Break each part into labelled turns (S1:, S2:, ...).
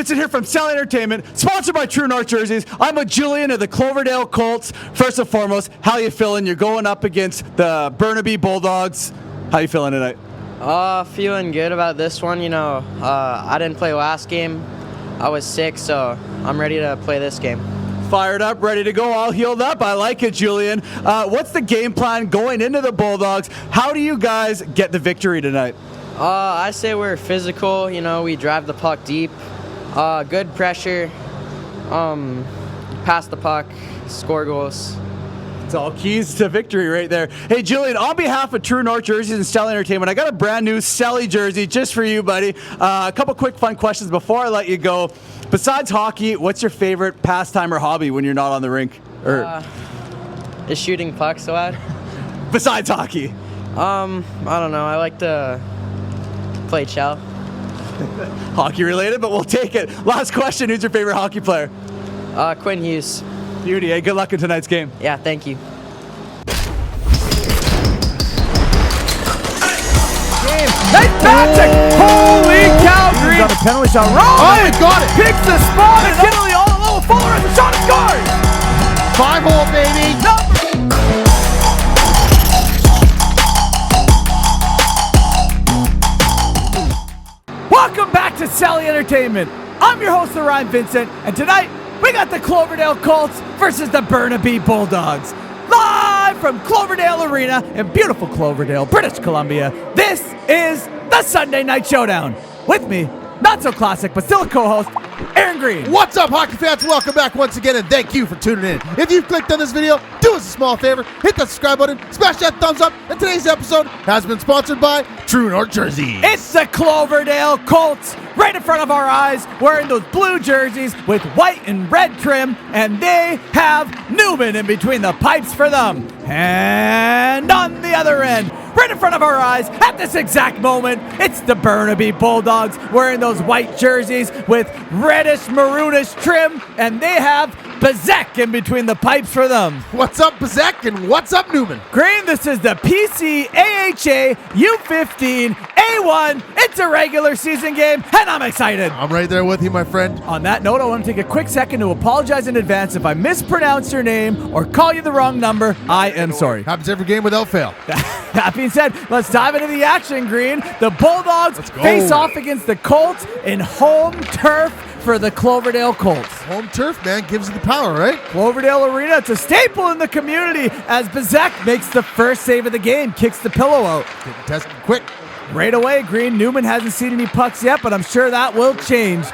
S1: Vincent here from Celly Entertainment, sponsored by True North Jerseys. I'm with Julian of the Cloverdale Colts. First and foremost, how you feeling? You're going up against the Burnaby Bulldogs. How you feeling tonight?
S2: Feeling good about this one. I didn't play last game. I was sick, so I'm ready to play this game.
S1: Fired up, ready to go, all healed up. I like it, Julian. What's the game plan going into the Bulldogs? How do you guys get the victory tonight?
S2: I say we're physical. We drive the puck deep. Good pressure. Pass the puck. Score goals.
S1: It's all keys to victory right there. Hey, Julian, on behalf of True North Jerseys and Celly Entertainment, I got a brand new Celly jersey just for you, buddy. A couple quick fun questions before I let you go. Besides hockey, what's your favorite pastime or hobby when you're not on the rink?
S2: Is shooting pucks so bad?
S1: Besides hockey?
S2: I don't know. I like to play chow.
S1: Hockey related, but we'll take it. Last question, who's your favorite hockey player?
S2: Quinn Hughes.
S1: Beauty, hey, good luck in tonight's game.
S2: Yeah, thank you.
S1: Nice Patrick! Holy cow, Green! On a penalty shot.
S3: Oh, he got it!
S1: Picks the spot, and Kinley all alone. Fuller has a shot and scores!
S3: 5-hole, baby!
S1: Welcome back to Celly Entertainment. I'm your host, Orion Vincent, and tonight we got the Cloverdale Colts versus the Burnaby Bulldogs. Live from Cloverdale Arena in beautiful Cloverdale, British Columbia, this is the Sunday Night Showdown. With me, not so classic, but still a co-host, Aaron Green.
S3: What's up, hockey fans? Welcome back once again, and thank you for tuning in. If you've clicked on this video, do us a small favor, hit that subscribe button, smash that thumbs up, and today's episode has been sponsored by True North Jerseys.
S1: It's the Cloverdale Colts, right in front of our eyes, wearing those blue jerseys with white and red trim, and they have Newman in between the pipes for them. And on the other end, right in front of our eyes, at this exact moment, it's the Burnaby Bulldogs wearing those white jerseys with reddish, maroonish trim, and they have Pixacre in between the pipes for them.
S3: What's up, Pixacre, and what's up, Newman?
S1: Green, this is the PCAHA U15 A1. It's a regular season game, and I'm excited.
S3: I'm right there with you, my friend.
S1: On that note, I want to take a quick second to apologize in advance if I mispronounce your name or call you the wrong number. I am sorry.
S3: Happens every game without fail.
S1: That being said, let's dive into the action, Green. The Bulldogs face off against the Colts in home turf for the Cloverdale Colts.
S3: Home turf, man, gives you the power, right?
S1: Cloverdale Arena, it's a staple in the community as Pixacre makes the first save of the game, kicks the pillow out.
S3: Getting tested quick.
S1: Right away, Green. Newman hasn't seen any pucks yet, but I'm sure that will change.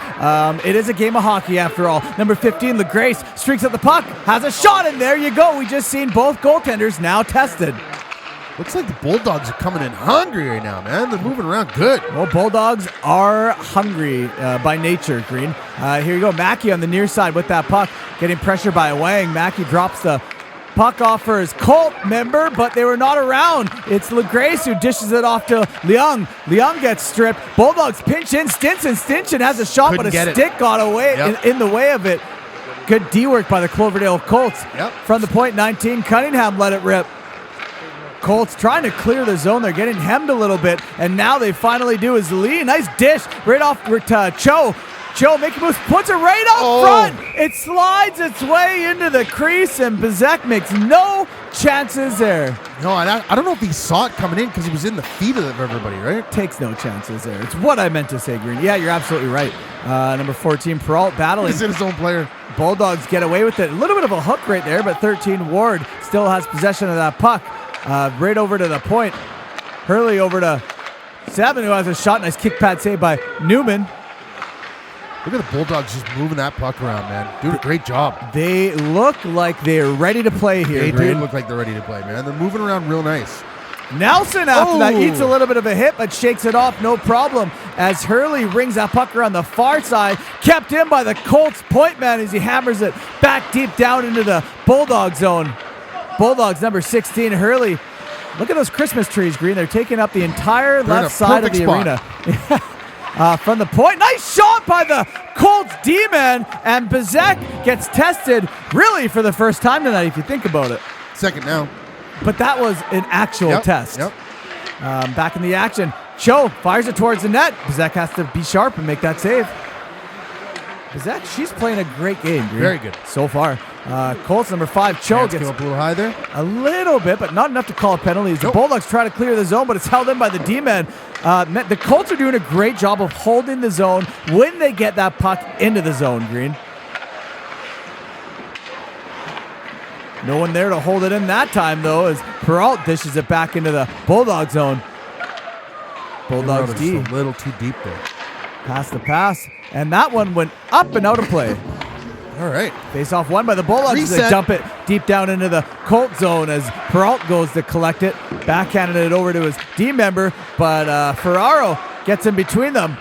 S1: It is a game of hockey after all. Number 15, LaGrace, streaks at the puck, has a shot, and there you go. We just seen both goaltenders now tested.
S3: Looks like the Bulldogs are coming in hungry right now, man. They're moving around good.
S1: Well, Bulldogs are hungry by nature, Green. Here you go. Mackey on the near side with that puck, getting pressure by Wang. Mackey drops the puck off for his Colt member, but they were not around. It's LaGrace who dishes it off to Leung. Leung gets stripped. Bulldogs pinch in Stinson. Stinson has a shot, but a stick got away in the way of it. Good D work by the Cloverdale Colts. From the point 19, Cunningham let it rip. Colts trying to clear the zone. They're getting hemmed a little bit, and now they finally do his lead. Nice dish right off to Cho. Cho making moves, puts it right up front. It slides its way into the crease, and Pixacre makes no chances there.
S3: No, I don't know if he saw it coming in because he was in the feet of everybody, right?
S1: Takes no chances there. It's what I meant to say, Green. Yeah, you're absolutely right. Number 14, Peralt battling.
S3: He's in his own player.
S1: Bulldogs get away with it. A little bit of a hook right there, but 13, Ward still has possession of that puck. Right over to the point. Hurley over to 7, who has a shot. Nice kick pad save by Newman.
S3: Look at the Bulldogs just moving that puck around, man. Doing a great job.
S1: They look like they're ready to play here.
S3: They do look like they're ready to play, man. They're moving around real nice.
S1: Nelson after that eats a little bit of a hit, but shakes it off, no problem, as Hurley rings that puck around the far side, kept in by the Colts point man as he hammers it back deep down into the Bulldog zone. Bulldogs number 16, Hurley. Look at those Christmas trees, Green. They're taking up the entire left side of the arena. From the point, nice shot by the Colts D-man, and Pixacre gets tested really for the first time tonight, if you think about it.
S3: Second now.
S1: But that was an actual test. Back in the action, Cho fires it towards the net. Pixacre has to be sharp and make that save. Zach, she's playing a great game, Green.
S3: Very good.
S1: So far. Colts number 5, Cho
S3: Hands
S1: gets
S3: came up a little high there.
S1: a little bit, but not enough to call a penalty. The
S3: Nope.
S1: Bulldogs try to clear the zone, but it's held in by the D-men. The Colts are doing a great job of holding the zone when they get that puck into the zone, Green. No one there to hold it in that time, though, as Peralt dishes it back into the Bulldog zone. Bulldogs D.
S3: Just a little too deep there.
S1: Pass the pass, and that one went up and out of play.
S3: All right.
S1: Face off one by the Bulldogs. They
S3: Reset.
S1: dump it deep down into the Colt zone as Peralt goes to collect it. Backhanded it over to his D member, but Ferraro gets in between them.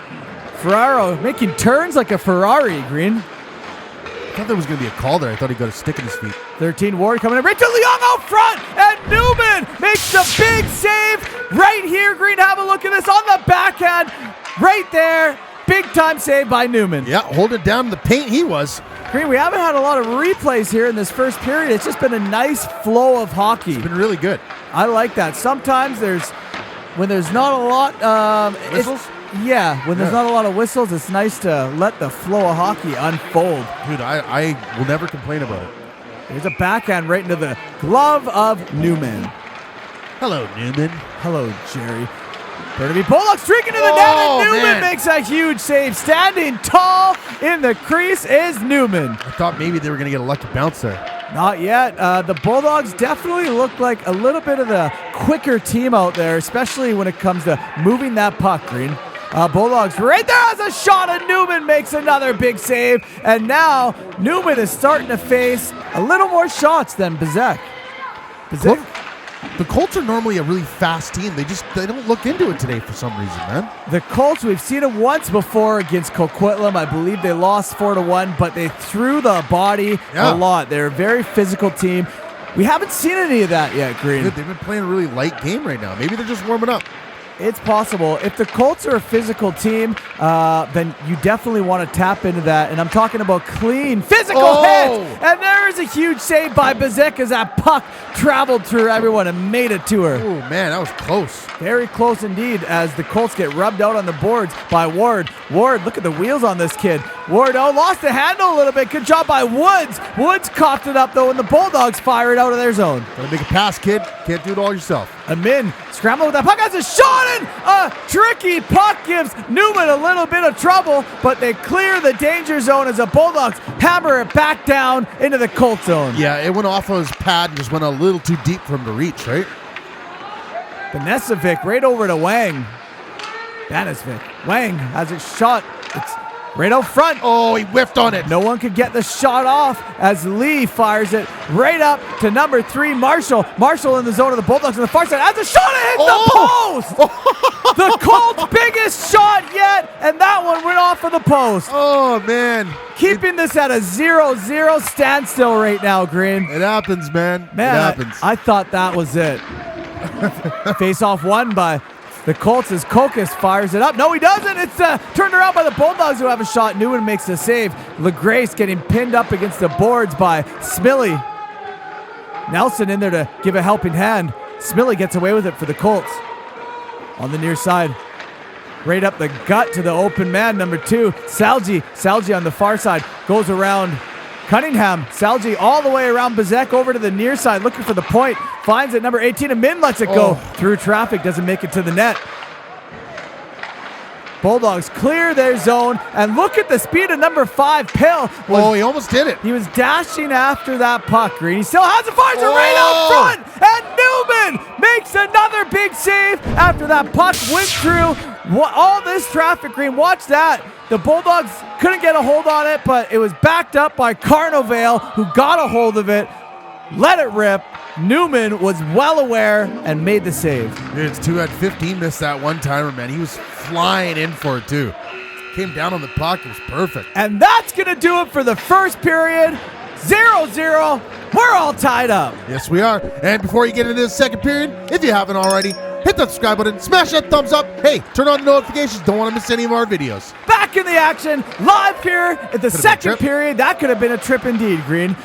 S1: Ferraro making turns like a Ferrari, Green.
S3: I thought there was going to be a call there. I thought he got a stick in his feet.
S1: 13 Ward coming in right to Leong out front, and Newman makes the big save right here. Green, have a look at this on the backhand right there. Big time save by Newman.
S3: Yeah, hold it down in the paint he was.
S1: Green, we haven't had a lot of replays here in this first period. It's just been a nice flow of hockey.
S3: It's been really good.
S1: I like that. Sometimes when there's not a lot
S3: Whistles?
S1: When there's not a lot of whistles, it's nice to let the flow of hockey unfold.
S3: Dude, I will never complain about it.
S1: There's a backhand right into the glove of Newman.
S3: Hello, Newman.
S1: Hello, Jerry. Burnaby Bulldogs streaking to the net, and Newman
S3: man.
S1: makes a huge save. Standing tall in the crease is Newman.
S3: I thought maybe they were going to get a lucky bounce there.
S1: Not yet. The Bulldogs definitely look like a little bit of the quicker team out there, especially when it comes to moving that puck, Green. Bulldogs right there has a shot, and Newman makes another big save. And now Newman is starting to face a little more shots than Bizek.
S3: The Colts are normally a really fast team. They don't look into it today for some reason, man.
S1: The Colts, we've seen it once before against Coquitlam. I believe they lost 4-1, but they threw the body a lot. They're a very physical team. We haven't seen any of that yet, Green.
S3: Dude, they've been playing a really light game right now. Maybe they're just warming up.
S1: It's possible. If the Colts are a physical team, then you definitely want to tap into that. And I'm talking about clean, physical hits. And there is a huge save by Bizek as that puck traveled through everyone and made it to her.
S3: Oh, man, that was close.
S1: Very close indeed as the Colts get rubbed out on the boards by Ward. Ward, look at the wheels on this kid. Ward, lost the handle a little bit. Good job by Woods. Woods coughed it up, though, and the Bulldogs fire it out of their zone.
S3: Gotta make a pass, kid. Can't do it all yourself.
S1: Amin scrambling with that puck, has a shot in! A tricky puck gives Newman a little bit of trouble, but they clear the danger zone as the Bulldogs hammer it back down into the Colt zone.
S3: Yeah, it went off of his pad and just went a little too deep for him to reach, right?
S1: Benesovic right over to Wang. Benesovic. Wang has a shot. It's right out front.
S3: Oh, he whiffed on it.
S1: No one could get the shot off as Lee fires it right up to number 3, Marshall. Marshall in the zone of the Bulldogs on the far side has a shot and hits the post! The Colts' biggest shot yet, and that one went off of the post.
S3: Oh, man.
S1: Keeping this at a 0-0 standstill right now, Green.
S3: It happens, man.
S1: Man,
S3: it happens.
S1: I thought that was it. Face off one by the Colts as Kokas fires it up. No, he doesn't. It's turned around by the Bulldogs who have a shot. Newman makes the save. LaGrace getting pinned up against the boards by Smilly. Nelson in there to give a helping hand. Smilly gets away with it for the Colts. On the near side. Right up the gut to the open man, number 2. Salji on the far side goes around Cunningham. Salji all the way around Bizek over to the near side looking for the point. Finds it, number 18, and Min lets it go through traffic. Doesn't make it to the net. Bulldogs clear their zone, and look at the speed of number 5, Pill.
S3: He almost did it.
S1: He was dashing after that puck, Green. He still has it, fires it right out front, and Newman makes another big save after that puck went through all this traffic, Green. Watch that. The Bulldogs couldn't get a hold on it, but it was backed up by Carnovale, who got a hold of it, let it rip. Newman was well aware and made the save.
S3: Dude, it's 2 at 15. Missed that one-timer, man. He was flying in for it, too. Came down on the puck. It was perfect.
S1: And that's going to do it for the first period. 0-0. We're all tied up.
S3: Yes, we are. And before you get into the second period, if you haven't already, hit that subscribe button, smash that thumbs up. Hey, turn on the notifications. Don't want to miss any of our videos.
S1: Back in the action, live here at the second period. That could have been a trip indeed, Green.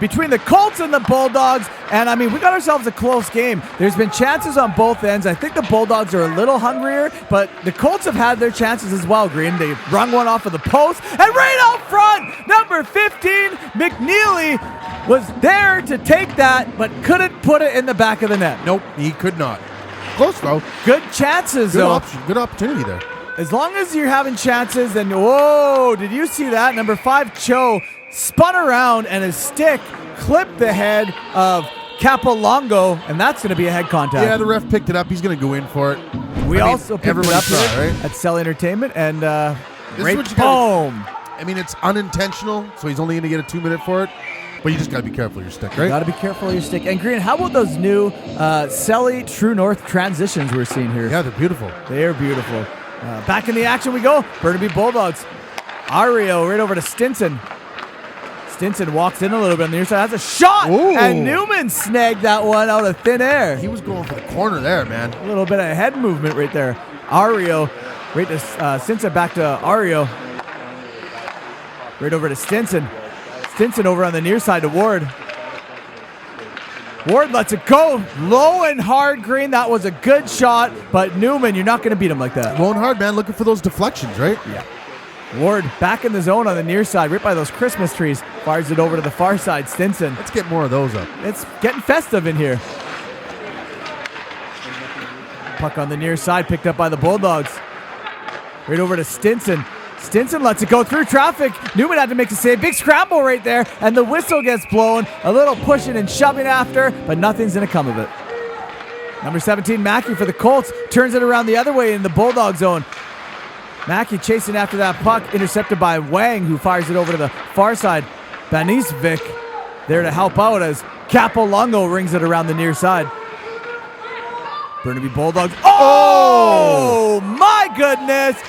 S1: Between the Colts and the Bulldogs, and I mean, we got ourselves a close game. There's been chances on both ends. I think the Bulldogs are a little hungrier, but the Colts have had their chances as well, Green. They rung one off of the post, and right out front, number 15, McNeely, was there to take that, but couldn't put it in the back of the net.
S3: Nope, he could not. Close though.
S1: Good chances,
S3: Good
S1: though.
S3: option. Good opportunity there.
S1: As long as you're having chances, then whoa, did you see that? Number 5, Cho, spun around and his stick clipped the head of Capolongo, and that's going to be a head contact.
S3: Yeah, the ref picked it up. He's going to go in for it.
S1: We also picked it up
S3: saw it, right?
S1: at Celly Entertainment, and
S3: This is what you
S1: boom.
S3: I mean, it's unintentional, so he's only going to get a 2-minute for it. But you just got to be careful of your stick, right?
S1: Got to be careful of your stick. And Green, how about those new Celly True North transitions we're seeing here?
S3: Yeah, they're beautiful.
S1: They are beautiful. Back in the action we go. Burnaby Bulldogs. Ario right over to Stinson. Stinson walks in a little bit on the near side. Has a shot.
S3: Ooh.
S1: And Newman snagged that one out of thin air.
S3: He was going for the corner there, man.
S1: A little bit of head movement right there. Ario right to Stinson, back to Ario. Right over to Stinson. Stinson over on the near side to Ward. Ward lets it go. Low and hard, Green. That was a good shot, but Newman, you're not going to beat him like that.
S3: Going hard, man. Looking for those deflections, right?
S1: Yeah. Ward back in the zone on the near side, right by those Christmas trees. Fires it over to the far side. Stinson.
S3: Let's get more of those up.
S1: It's getting festive in here. Puck on the near side, picked up by the Bulldogs. Right over to Stinson. Stinson lets it go through traffic. Newman had to make a save. Big scramble right there, and the whistle gets blown. A little pushing and shoving after, but nothing's going to come of it. Number 17, Mackey for the Colts, turns it around the other way in the Bulldog zone. Mackey chasing after that puck, intercepted by Wang, who fires it over to the far side. Banisvik there to help out as Capolongo rings it around the near side. Burnaby Bulldogs. Oh, my goodness!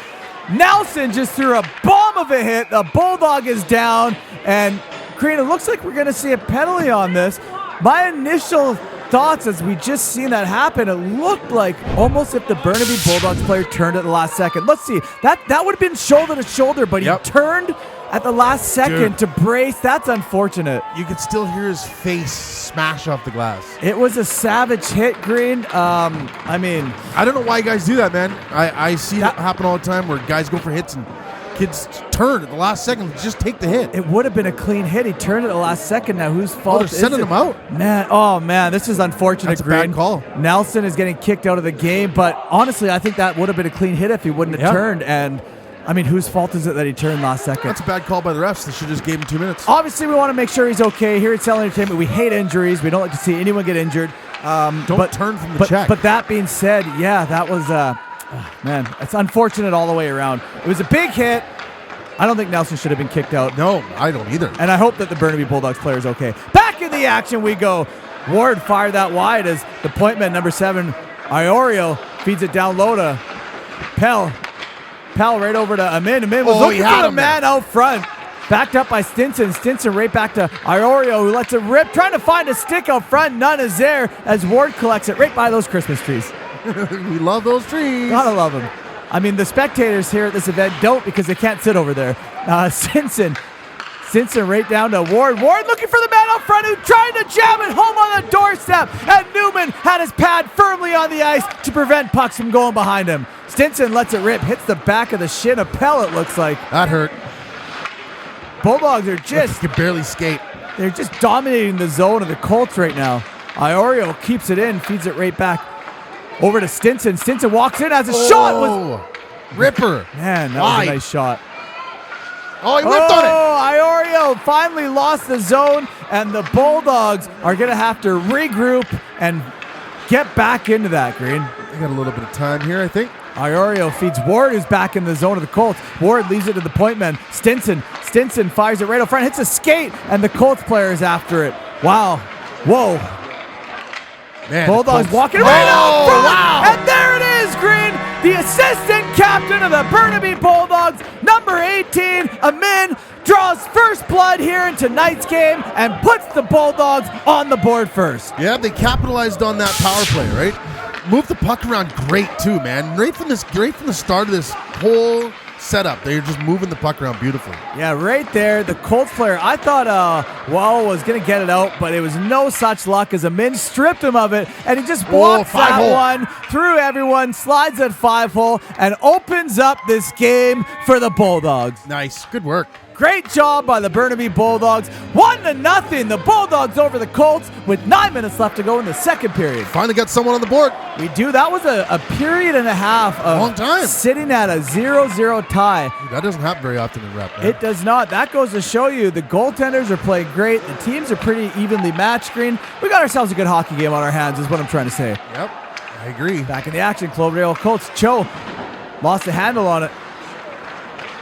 S1: Nelson just threw a bomb of a hit. The Bulldog is down. And Green, it looks like we're going to see a penalty on this. My initial thoughts as we just seen that happen, it looked like almost if the Burnaby Bulldogs player turned at the last second. Let's see. That would have been shoulder to shoulder, but he turned at the last second to brace. That's unfortunate.
S3: You could still hear his face smash off the glass.
S1: It was a savage hit, Green. I mean,
S3: I don't know why guys do that, man. I see that happen all the time where guys go for hits and kids turn at the last second. Just take the hit.
S1: It would have been a clean hit. He turned at the last second. Now, whose fault is it?
S3: They're sending him out.
S1: Man, this is unfortunate,
S3: That's a
S1: Green.
S3: bad call.
S1: Nelson is getting kicked out of the game, but honestly, I think that would have been a clean hit if he wouldn't have turned. And I mean, whose fault is it that he turned last second?
S3: That's a bad call by the refs. They should just gave him 2 minutes.
S1: Obviously, we want to make sure he's okay. Here at Celly Entertainment, we hate injuries. We don't like to see anyone get injured.
S3: Don't turn from the check.
S1: But that being said, yeah, that was, man, it's unfortunate all the way around. It was a big hit. I don't think Nelson should have been kicked out.
S3: No, I don't either.
S1: And I hope that the Burnaby Bulldogs player is okay. Back in the action we go. Ward fired that wide as the point man, number 7, Iorio, feeds it down low to Pell. Pell right over to Amin. Amin was looking for the man out front. Backed up by Stinson. Stinson right back to Iorio, who lets it rip. Trying to find a stick out front. None is there as Ward collects it right by those Christmas trees.
S3: We love those trees.
S1: Gotta love them. I mean, the spectators here at this event don't because they can't sit over there. Stinson right down to Ward. Ward looking for the man out front who tried to jam it home on the doorstep. And Newman had his pad firmly on the ice to prevent pucks from going behind him. Stinson lets it rip, hits the back of the shin of Pell, it looks like.
S3: That hurt.
S1: Bulldogs are just...
S3: He can barely skate.
S1: They're just dominating the zone of the Colts right now. Iorio keeps it in, feeds it right back over to Stinson. Stinson walks in, has a shot.
S3: Ripper.
S1: Man, that was a nice shot.
S3: Oh, he whipped on it.
S1: Iorio finally lost the zone, and the Bulldogs are going to have to regroup and get back into that, Green.
S3: They got a little bit of time here, I think.
S1: Iorio feeds Ward, who's back in the zone of the Colts. Ward leaves it to the point man. Stinson fires it right up front, hits a skate, and the Colts player is after it. Wow. Whoa.
S3: Man,
S1: Bulldogs walking right out front. Wow. And there it is, Green. The assistant captain of the Burnaby Bulldogs, number 18, Amin, draws first blood here in tonight's game and puts the Bulldogs on the board first.
S3: Yeah, they capitalized on that power play, right? moved the puck around great too, man. Right from the start of this whole setup, they're just moving the puck around beautifully.
S1: Yeah, right there, the Colts player, I thought Wall was going to get it out, but it was no such luck as a min stripped him of it, and he just blocks that one through everyone, slides at 5-hole, and opens up this game for the Bulldogs.
S3: Nice. Good work.
S1: Great job by the Burnaby Bulldogs. 1-0. The Bulldogs over the Colts with 9 minutes left to go in the second period.
S3: Finally got someone on the board.
S1: We do. That was a period and a half of
S3: long time
S1: sitting at a 0-0 tie.
S3: That doesn't happen very often in rep, man.
S1: It does not. That goes to show you the goaltenders are playing great. The teams are pretty evenly matched, Green. We got ourselves a good hockey game on our hands is what I'm trying to say.
S3: Yep, I agree.
S1: Back in the action, Cloverdale Colts. Cho lost the handle on it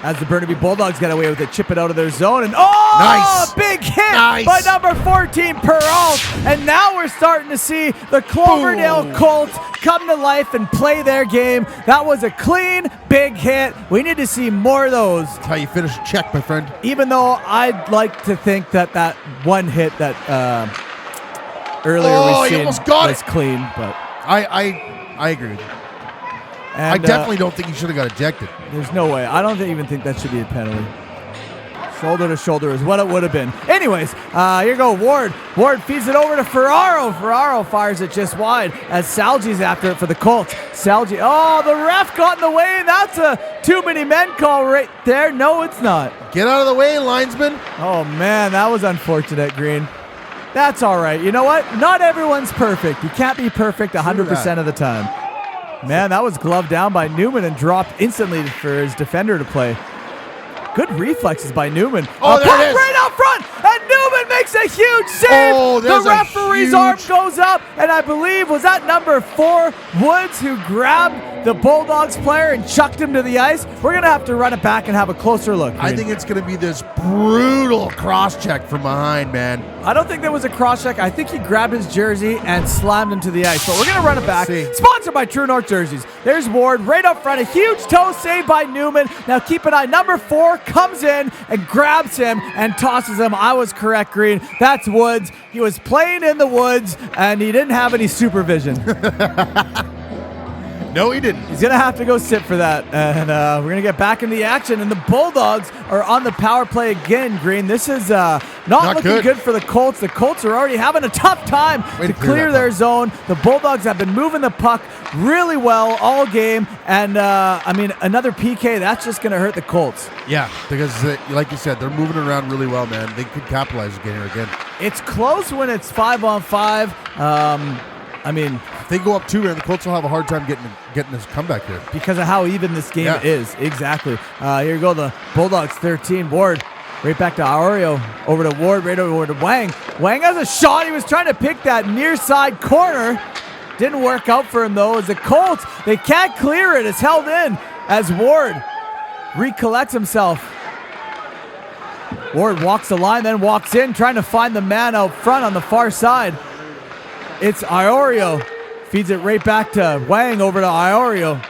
S1: as the Burnaby Bulldogs get away with it, chip it out of their zone, and
S3: nice.
S1: Big hit by number 14, Peralt. And now we're starting to see the Cloverdale Colts come to life and play their game. That was a clean, big hit. We need to see more of those.
S3: That's how you finish a check, my friend.
S1: Even though I'd like to think that one hit that earlier we seen was clean, but
S3: I agree with you. And, I definitely don't think he should have got ejected.
S1: There's no way. I don't even think that should be a penalty. Shoulder to shoulder is what it would have been. Anyways, here go Ward. Ward feeds it over to Ferraro. Ferraro fires it just wide as Salgi's after it for the Colts. Salgi, the ref got in the way, and that's a too many men call right there. No, it's not.
S3: Get out of the way, linesman.
S1: Oh, man, that was unfortunate, Green. That's all right. You know what? Not everyone's perfect. You can't be perfect 100% of the time. Man, that was gloved down by Newman and dropped instantly for his defender to play. Good reflexes by Newman.
S3: Oh, there it is.
S1: Right out front, and Newman makes a huge save.
S3: Oh,
S1: the referee's arm goes up, and I believe, was that number 4, Woods, who grabbed the Bulldogs player and chucked him to the ice? We're going to have to run it back and have a closer look.
S3: I think it's going to be this brutal cross-check from behind, man.
S1: I don't think there was a cross-check. I think he grabbed his jersey and slammed him to the ice, but we're going to run it back. Sponsored by True North Jerseys. There's Ward right up front. A huge toe save by Newman. Now keep an eye. Number 4 comes in and grabs him and tosses him. I was correct, Green. That's Woods. He was playing in the woods, and he didn't have any supervision.
S3: No, he didn't.
S1: He's going to have to go sit for that. And we're going to get back in the action. And the Bulldogs are on the power play again, Green. This is not looking good for the Colts. The Colts are already having a tough time to clear their zone. The Bulldogs have been moving the puck really well all game. And, another PK, that's just going to hurt the Colts.
S3: Yeah, because, like you said, they're moving around really well, man. They could capitalize again.
S1: It's close when it's 5-on-5.
S3: If they go up 2, and the Colts will have a hard time getting this comeback here.
S1: Because of how even this game is. Exactly. Here you go, the Bulldogs 13. Ward right back to Aureo. Over to Ward, right over to Wang. Wang has a shot. He was trying to pick that near side corner. Didn't work out for him, though, as the Colts, they can't clear it. It's held in as Ward recollects himself. Ward walks the line, then walks in, trying to find the man out front on the far side. It's Iorio. Feeds it right back to Wang over to Iorio.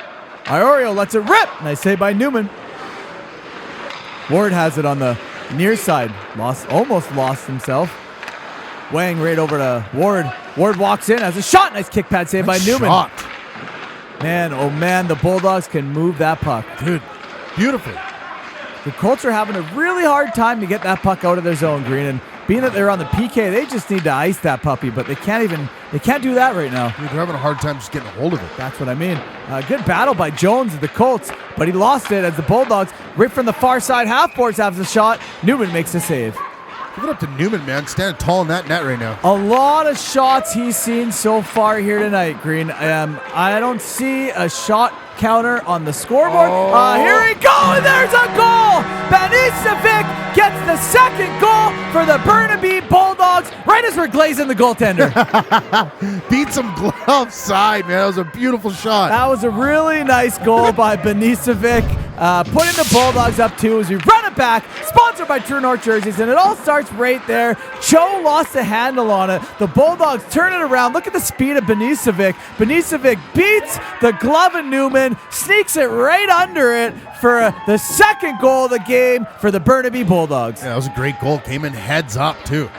S1: Iorio lets it rip. Nice save by Newman. Ward has it on the near side. Almost lost himself. Wang right over to Ward. Ward walks in, has a shot. Nice kick pad save by Newman. Man, oh man, the Bulldogs can move that puck.
S3: Dude, beautiful.
S1: The Colts are having a really hard time to get that puck out of their zone, Green. And being that they're on the PK, they just need to ice that puppy, but they can't do that right now.
S3: Dude, they're having a hard time just getting a hold of it.
S1: That's what I mean. Good battle by Jones of the Colts, but he lost it as the Bulldogs, right from the far side half-boards, has the shot. Newman makes the save.
S3: Give it up to Newman, man. Standing tall in that net right now.
S1: A lot of shots he's seen so far here tonight, Green. I don't see a shot counter on the scoreboard. Here we go, and there's a goal! Benicevic gets the second goal for the Burnaby Bulldogs right as we're glazing the goaltender.
S3: Beats him glove side, man. That was a beautiful shot.
S1: That was a really nice goal by Benicevic. Putting the Bulldogs up 2 as we run it back. Sponsored by True North Jerseys, and it all starts right there. Cho lost the handle on it. The Bulldogs turn it around. Look at the speed of Benicevic. Benicevic beats the glove of Newman, sneaks it right under it for the second goal of the game for the Burnaby Bulldogs.
S3: Yeah, that was a great goal. Came in heads up, too.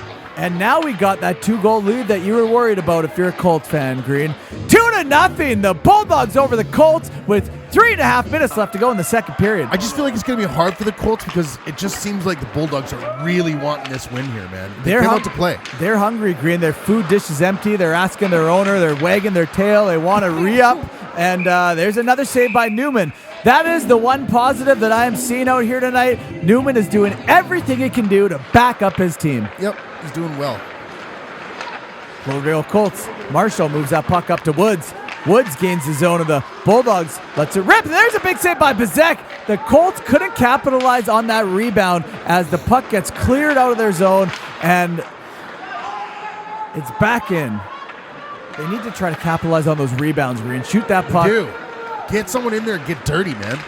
S1: And now we got that 2-goal lead that you were worried about if you're a Colts fan, Green. 2-0. The Bulldogs over the Colts with 3.5 minutes left to go in the second period.
S3: I just feel like it's going to be hard for the Colts because it just seems like the Bulldogs are really wanting this win here, man. They came out to play.
S1: They're hungry, Green. Their food dish is empty. They're asking their owner. They're wagging their tail. They want to re-up. And there's another save by Newman. That is the one positive that I am seeing out here tonight. Newman is doing everything he can do to back up his team.
S3: Yep, he's doing well.
S1: Cloverdale Colts. Marshall moves that puck up to Woods. Woods gains the zone of the Bulldogs. Lets it rip. There's a big save by Pixacre. The Colts couldn't capitalize on that rebound as the puck gets cleared out of their zone, and it's back in. They need to try to capitalize on those rebounds, Green. Shoot that puck.
S3: Dude, get someone in there and get dirty, man.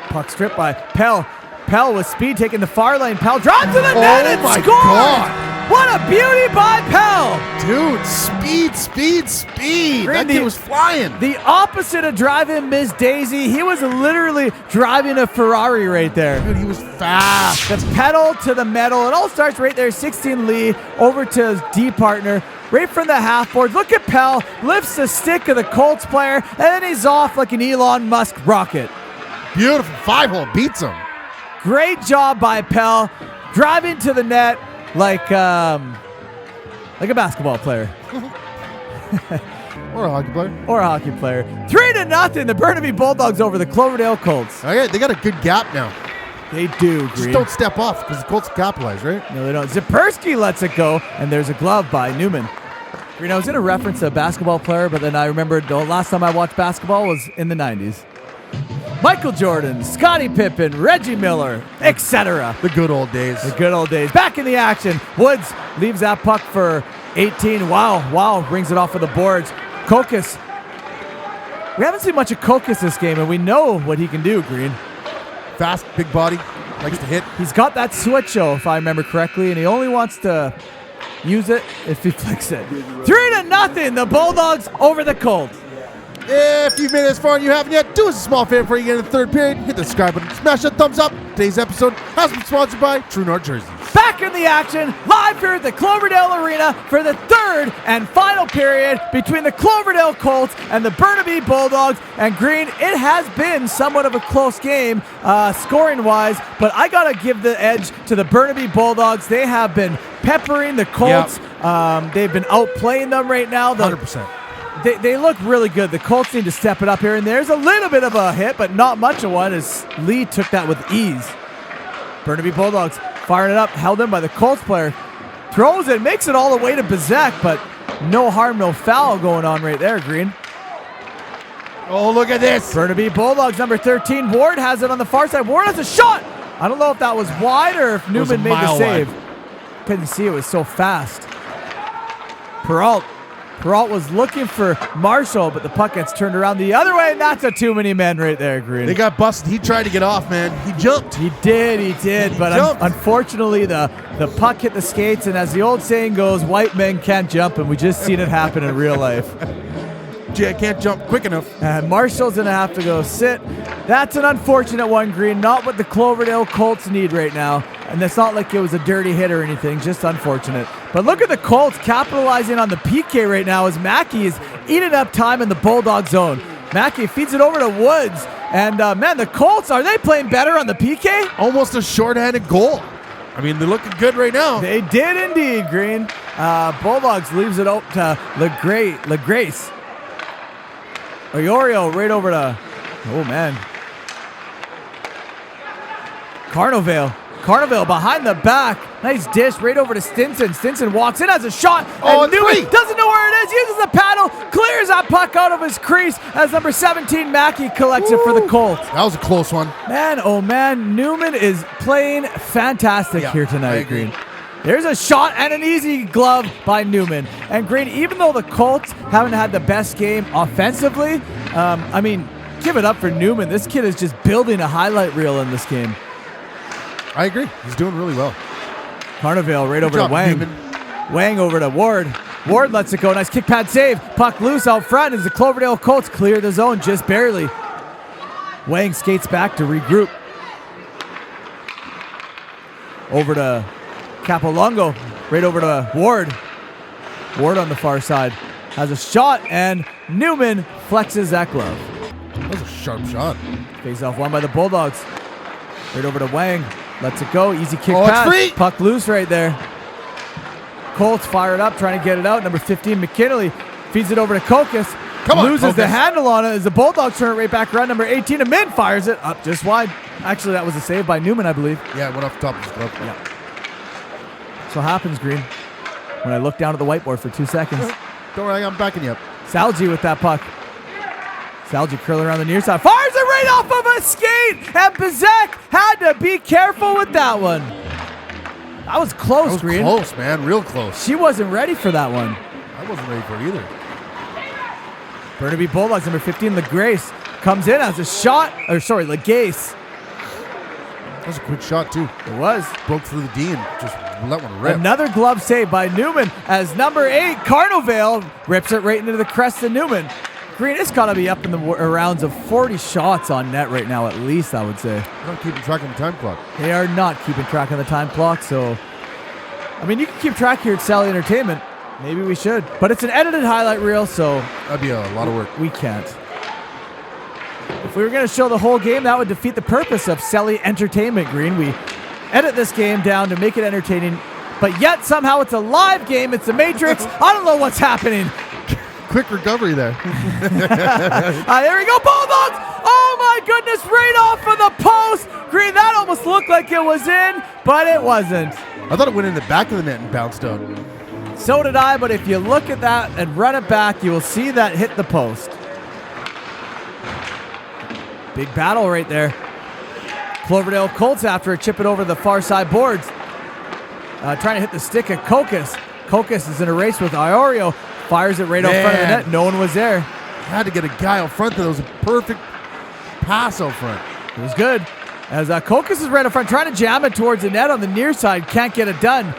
S1: Puck stripped by Pell. Pell with speed taking the far lane. Pell drives to the net and scores!
S3: God.
S1: What a beauty by Pell!
S3: Dude, speed.
S1: Green,
S3: That kid was flying.
S1: The opposite of driving Miss Daisy. He was literally driving a Ferrari right there.
S3: Dude, he was fast.
S1: The pedal to the metal. It all starts right there. 16 Lee over to his D partner. Right from the half board. Look at Pell. Lifts the stick of the Colts player. And then he's off like an Elon Musk rocket.
S3: Beautiful 5-hole. Beats him.
S1: Great job by Pell. Driving to the net like a basketball player.
S3: Or a hockey player.
S1: Or a hockey player. 3-0. The Burnaby Bulldogs over the Cloverdale Colts.
S3: Okay, they got a good gap now.
S1: They do, Green.
S3: Just don't step off because the Colts capitalize, right?
S1: No, they don't. Zipersky lets it go, and there's a glove by Newman. Green, I was going to reference a basketball player, but then I remembered the last time I watched basketball was in the 90s. Michael Jordan, Scottie Pippen, Reggie Miller, etc.
S3: The good old days.
S1: The good old days. Back in the action. Woods leaves that puck for 18. Wow, brings it off of the boards. Kokis. We haven't seen much of Kokis this game, and we know what he can do, Green.
S3: Fast, big body, likes to hit.
S1: He's got that switch, if I remember correctly, and he only wants to use it if he flicks it. 3-0. The Bulldogs over the Colts.
S3: If you've made it this far and you haven't yet, do us a small favor before you get in the third period. Hit the subscribe button, smash that thumbs up. Today's episode has been sponsored by True North Jerseys.
S1: Back in the action, live here at the Cloverdale Arena for the third and final period between the Cloverdale Colts and the Burnaby Bulldogs. And Green, it has been somewhat of a close game scoring-wise, but I got to give the edge to the Burnaby Bulldogs. They have been peppering the Colts. Yep. They've been outplaying them right now.
S3: 100%.
S1: They look really good. The Colts need to step it up here, and there's a little bit of a hit, but not much of one as Lee took that with ease. Burnaby Bulldogs firing it up, held in by the Colts player. Throws it, makes it all the way to Pixacre, but no harm, no foul going on right there, Green.
S3: Oh, look at this.
S1: Burnaby Bulldogs, number 13. Ward has it on the far side. Ward has a shot. I don't know if that was wide or if Newman made the save. Couldn't see, it was so fast. Peralt was looking for Marshall, but the puck gets turned around the other way, and that's a too many men right there, Green.
S3: They got busted. He tried to get off, man. He jumped.
S1: He did, but unfortunately the puck hit the skates, and as the old saying goes, white men can't jump, and we just seen it happen in real life.
S3: Gee, I can't jump quick enough.
S1: And Marshall's going to have to go sit. That's an unfortunate one, Green. Not what the Cloverdale Colts need right now. And it's not like it was a dirty hit or anything, just unfortunate. But look at the Colts capitalizing on the PK right now as Mackey is eating up time in the Bulldog zone. Mackey feeds it over to Woods. And, man, the Colts, are they playing better on the PK?
S3: Almost a shorthanded goal. I mean, they're looking good right now.
S1: They did indeed, Green. Bulldogs leaves it out to LaGrace. Orion right over to, oh, man. Carnevale behind the back. Nice dish right over to Stinson. Stinson walks in, has a shot. And Newman doesn't know where it is. Uses the paddle. Clears that puck out of his crease as number 17, Mackey, collects it for the Colts.
S3: That was a close one.
S1: Man, oh man. Newman is playing fantastic here tonight, Green. There's a shot and an easy glove by Newman. And Green, even though the Colts haven't had the best game offensively, I mean, give it up for Newman. This kid is just building a highlight reel in this game.
S3: I agree. He's doing really well.
S1: Carnevale right over to Wang. Newman. Wang over to Ward. Ward lets it go. Nice kick pad save. Puck loose out front as the Cloverdale Colts clear the zone just barely. Wang skates back to regroup. Over to Capolongo. Right over to Ward. Ward on the far side has a shot, and Newman flexes that glove.
S3: That was a sharp shot.
S1: Face off one by the Bulldogs. Right over to Wang. Lets it go. Easy kick
S3: Oh,
S1: pass.
S3: it's free.
S1: Puck loose right there. Colts fired up, trying to get it out. Number 15, McKinley, feeds it over to Kokas.
S3: Come on,
S1: loses the
S3: Kokas.
S1: handle on it as the Bulldogs turn it right back around. Number 18, Amin fires it up just wide. Actually, that was a save by Newman, I believe.
S3: Yeah, it went off the top of his glove.
S1: Yeah. So happens, Green, when I look down at the whiteboard for 2 seconds.
S3: Don't worry, I'm backing you up.
S1: Salji with that puck. Salji curling around the near side. Fires it right off of a skate! And Pixacre had to be careful with that one. That was close,
S3: That was
S1: Green.
S3: close, man. Real close.
S1: She wasn't ready for that one.
S3: I wasn't ready for it either.
S1: Burnaby Bulldogs, number 15, LeGrace, comes in as a shot. LeGace.
S3: That was a quick shot, too.
S1: It was.
S3: Broke through the D and just let one rip.
S1: Another glove save by Newman as number 8, Carnovale, rips it right into the crest of Newman. Green, it's got to be up in the rounds of 40 shots on net right now, at least, I would say.
S3: They're not keeping track of the time clock.
S1: They are not keeping track of the time clock, so... I mean, you can keep track here at Celly Entertainment. Maybe we should. But it's an edited highlight reel, so...
S3: That'd be a lot of work.
S1: We can't. If we were going to show the whole game, that would defeat the purpose of Celly Entertainment, Green. We edit this game down to make it entertaining, but yet somehow it's a live game. It's the Matrix. I don't know what's happening.
S3: Quick recovery there.
S1: There we go, Bulldogs! Oh my goodness, right off of the post! Green, that almost looked like it was in, but it wasn't.
S3: I thought it went in the back of the net and bounced out.
S1: So did I, but if you look at that and run it back, you will see that hit the post. Big battle right there. Cloverdale Colts after it, chip it over the far side boards. Trying to hit the stick at Kokas. Kokas is in a race with Iorio. Fires it right out front of the net. No one was there.
S3: Had to get a guy out front. That was a perfect pass out front.
S1: It was good. As Kokas is right up front, trying to jam it towards the net on the near side. Can't get it done.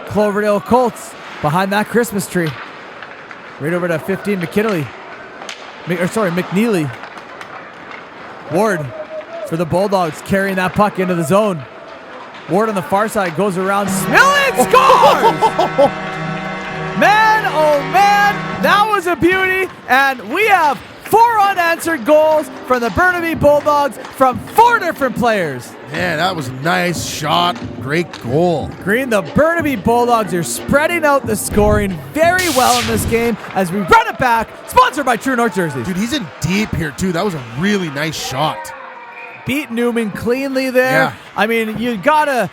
S1: Cloverdale Colts behind that Christmas tree. Right over to 15, McKinley. McNeely. Ward for the Bulldogs, carrying that puck into the zone. Ward on the far side goes around. Smillen scores! Man, oh man, that was a beauty. And we have 4 unanswered goals from the Burnaby Bulldogs from 4 different players.
S3: Man, that was a nice shot. Great goal.
S1: Green, the Burnaby Bulldogs are spreading out the scoring very well in this game as we run it back. Sponsored by True North Jerseys.
S3: Dude, he's in deep here, too. That was a really nice shot.
S1: Beat Newman cleanly there.
S3: Yeah.
S1: I mean, you gotta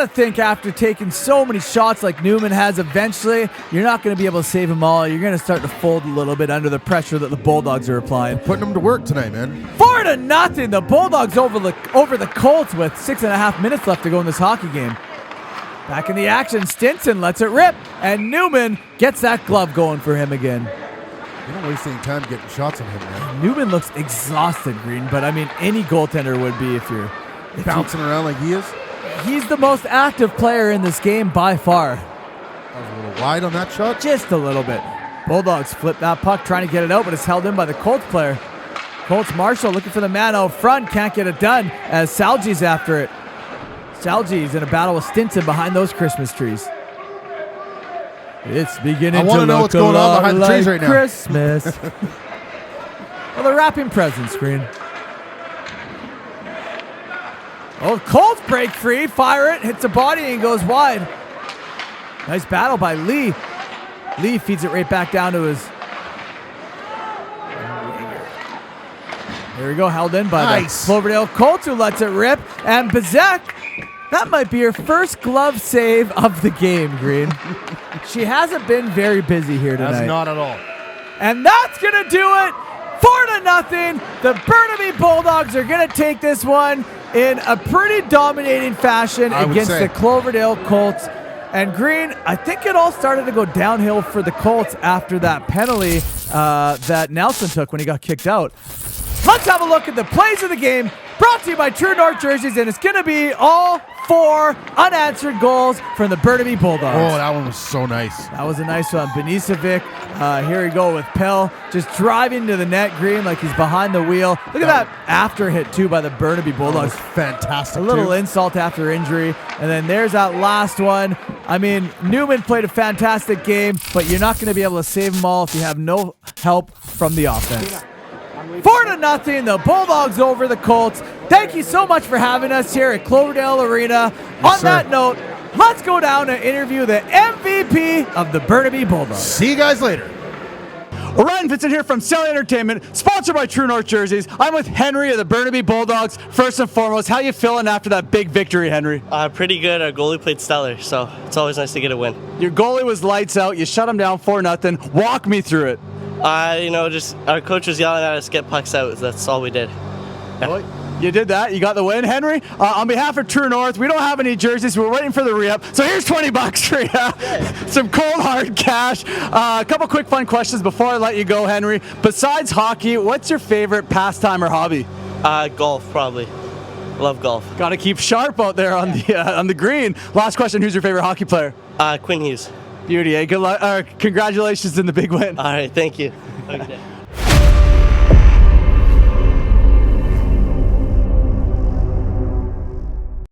S1: think after taking so many shots like Newman has eventually, you're not going to be able to save them all. You're going to start to fold a little bit under the pressure that the Bulldogs are applying.
S3: Putting them to work tonight, man.
S1: 4-0. The Bulldogs over the Colts with 6.5 minutes left to go in this hockey game. Back in the action, Stinson lets it rip, and Newman gets that glove going for him again.
S3: You don't waste any time getting shots on him, man.
S1: Newman looks exhausted, Green, but I mean, any goaltender would be if you're
S3: Bouncing around like he is.
S1: He's the most active player in this game by far.
S3: That was a little wide on that shot.
S1: Just a little bit. Bulldogs flip that puck, trying to get it out, but it's held in by the Colts player. Colts Marshall looking for the man out front, can't get it done as Salji's after it. Salji's in a battle with Stinson behind those Christmas trees. It's beginning to
S3: wanna know
S1: look
S3: what's going on behind the
S1: like
S3: trees right now.
S1: Christmas. Well, they're wrapping presents, Green. Oh, Colts break free, fire it, hits a body and goes wide. Nice battle by Lee. Lee feeds it right back down to his... There we go, held in by the Cloverdale Colts, who lets it rip. And Pixacre, that might be her first glove save of the game, Green. She hasn't been very busy here tonight.
S3: That's not at all.
S1: And that's going to do it. 4-0. The Burnaby Bulldogs are going to take this one in a pretty dominating fashion against the Cloverdale Colts. And Green, I think it all started to go downhill for the Colts after that penalty that Nelson took when he got kicked out. let's have a look at the plays of the game brought to you by True North Jerseys, and it's going to be all 4 unanswered goals from the Burnaby Bulldogs.
S3: Oh, that one was so nice.
S1: That was a nice one. Benisevic, here we go with Pell, just driving to the net, Green, like he's behind the wheel. Look at that after hit, too, by the Burnaby Bulldogs.
S3: Fantastic.
S1: A little insult after injury. And then there's that last one. I mean, Newman played a fantastic game, but you're not going to be able to save them all if you have no help from the offense. 4-0, the Bulldogs over the Colts. Thank you so much for having us here at Cloverdale Arena. On that note, let's go down and interview the MVP of the Burnaby Bulldogs.
S3: See you guys later.
S4: Orion Vincent here from Celly Entertainment, sponsored by True North Jerseys. I'm with Henry of the Burnaby Bulldogs. First and foremost, how you feeling after that big victory, Henry?
S5: Pretty good. Our goalie played stellar, so it's always nice to get a win.
S4: Your goalie was lights out. You shut him down 4-0. Walk me through it.
S5: Just our coach was yelling at us, get pucks out. That's all we did. Yeah.
S4: Well, you did that. You got the win, Henry. On behalf of True North, we don't have any jerseys. We're waiting for the re-up. So here's $20 for you. Some cold hard cash. A couple quick fun questions before I let you go, Henry. Besides hockey, what's your favorite pastime or hobby?
S5: Golf, probably. Love golf.
S4: Got to keep sharp out there on the green. Last question: who's your favorite hockey player?
S5: Quinn Hughes.
S4: Beauty. Good luck. Congratulations in the big win.
S5: All right, thank you. Have a good day.